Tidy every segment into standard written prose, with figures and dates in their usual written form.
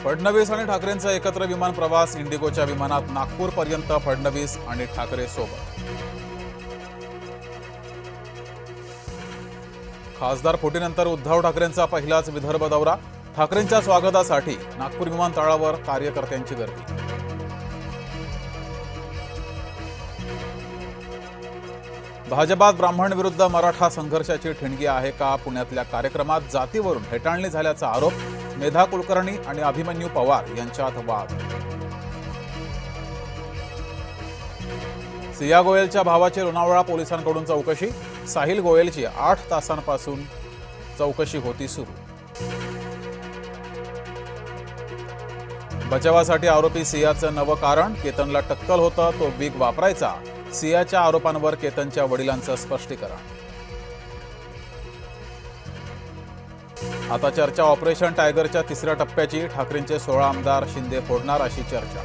फडणवीस आणि ठाकरेंचा एकत्र विमान प्रवास. इंडिगोच्या विमानात नागपूरपर्यंत फडणवीस आणि ठाकरे सोबत. खासदार फुटीनंतर उद्धव ठाकरेंचा पहिलाच विदर्भ दौरा. ठाकरेंच्या स्वागतासाठी नागपूर विमानतळावर कार्यकर्त्यांची गर्दी. भाजपात ब्राह्मण विरुद्ध मराठा संघर्षाची ठिणगी आहे का? पुण्यातल्या कार्यक्रमात जातीवरून हेटाळणी झाल्याचा आरोप. मेधा कुलकर्णी आणि अभिमन्यू पवार यांच्यात वाद. सिया गोयलच्या भावाची लोणावळा पोलिसांकडून चौकशी. साहिल गोयलची 8 तासांपासून चौकशी होती सुरू. बचावासाठी आरोपी सियाचं नवं कारण. केतनला टक्कल होतं, तो विग वापरायचा. सियाच्या आरोपांवर केतनच्या वडिलांचं स्पष्टीकरण. आता चर्चा ऑपरेशन टायगरच्या तिसऱ्या टप्प्याची. ठाकरेंचे 16 आमदार शिंदे फोडणार अशी चर्चा.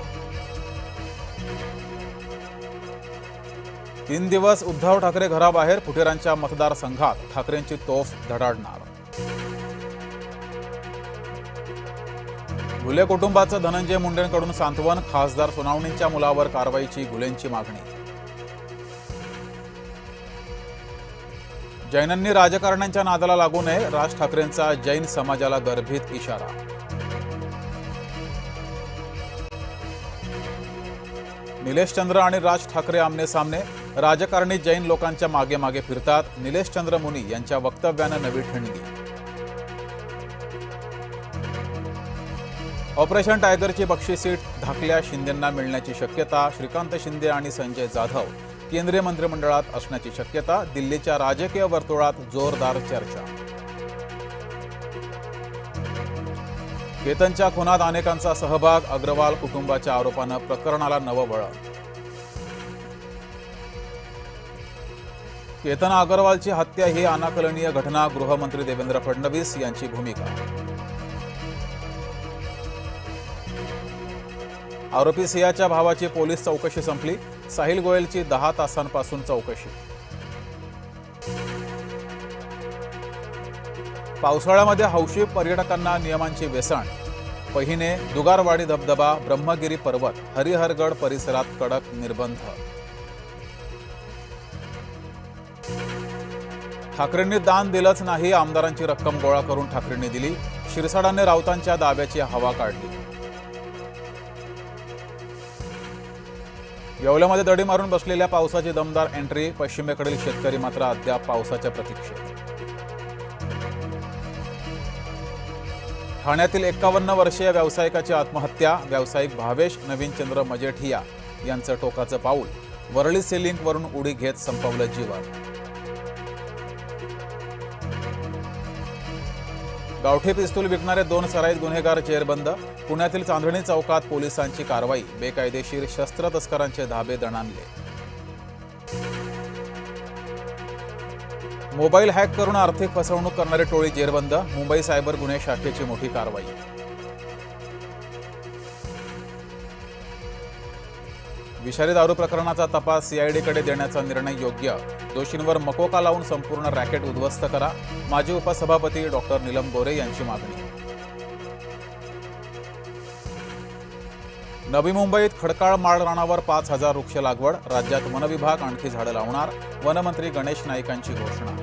3 दिवस उद्धव ठाकरे घराबाहेर. फुटेरांच्या मतदारसंघात ठाकरेंची तोफ धडाडणार. घुले कुटुंबाचं धनंजय मुंडेंकडून सांत्वन. खासदार सोनावणींच्या मुलावर कारवाईची घुलेंची मागणी. जैनांनी राजकारण्यांच्या नादाला लागू नये. राज ठाकरेंचा जैन समाजाला गर्भित इशारा. निलेश चंद्र आणि राज ठाकरे आमने सामने. राजकारणी जैन लोकांच्या मागे मागे फिरतात. निलेश चंद्र मुनी यांच्या वक्तव्यानं नवी ठिणगी. ऑपरेशन टायगरची बक्षिसीट धाकल्या शिंदेंना मिळण्याची शक्यता. श्रीकांत शिंदे आणि संजय जाधव केंद्रीय मंत्रिमंडळात असण्याची शक्यता. दिल्लीच्या राजकीय वर्तुळात जोरदार चर्चा. केतनच्या खुनात अनेकांचा सहभाग. अग्रवाल कुटुंबाच्या आरोपानं प्रकरणाला नवं वळण. केतन अग्रवालची हत्या ही अनाकलनीय घटना. गृहमंत्री देवेंद्र फडणवीस यांची भूमिका. आरोपी सियाच्या भावाची पोलीस चौकशी संपली. साहिल गोयलची 10 तासांपासून चौकशी. पावसाळ्यामध्ये हौशी पर्यटकांना नियमांची वेसण. पहिने, दुगारवाडी धबधबा, ब्रह्मगिरी पर्वत, हरिहरगड परिसरात कडक निर्बंध. ठाकरेंनी दान दिलंच नाही. आमदारांची रक्कम गोळा करून ठाकरेंनी दिली. शिरसाडाने राऊतांच्या दाव्याची हवा काढली. येवल्यामध्ये दडी मारून बसलेल्या पावसाची दमदार एंट्री. पश्चिमेकडील शेतकरी मात्र अद्याप पावसाच्या प्रतीक्षेत. ठाण्यातील 51 वर्षीय व्यावसायिकाची आत्महत्या. व्यावसायिक भावेश नवीनचंद्र मजेठिया यांचं टोकाचं पाऊल. वरळी सेलिंगवरून उडी घेत संपवलं जीवन. गावठी पिस्तूल विकणारे 2 सराईत गुन्हेगार जेरबंद. पुण्यातील चांदणी चौकात पोलिसांची कारवाई. बेकायदेशीर शस्त्र तस्करांचे धाबे दणाणले. मोबाईल हॅक करून आर्थिक फसवणूक करणारी टोळी जेरबंद. मुंबई सायबर गुन्हे शाखेची मोठी कारवाई. विषारी दारू प्रकरणाचा तपास सीआयडीकडे देण्याचा निर्णय योग्य. दोषींवर मकोका लावून संपूर्ण रॅकेट उद्ध्वस्त करा. माजी उपसभापती डॉक्टर नीलम गोरे यांची मागणी. नवी मुंबईत खडकाळ माळ रानावर 5000 वृक्ष लागवड. राज्यात वनविभाग आणखी झाडं लावणार. वनमंत्री गणेश नाईकांची घोषणा.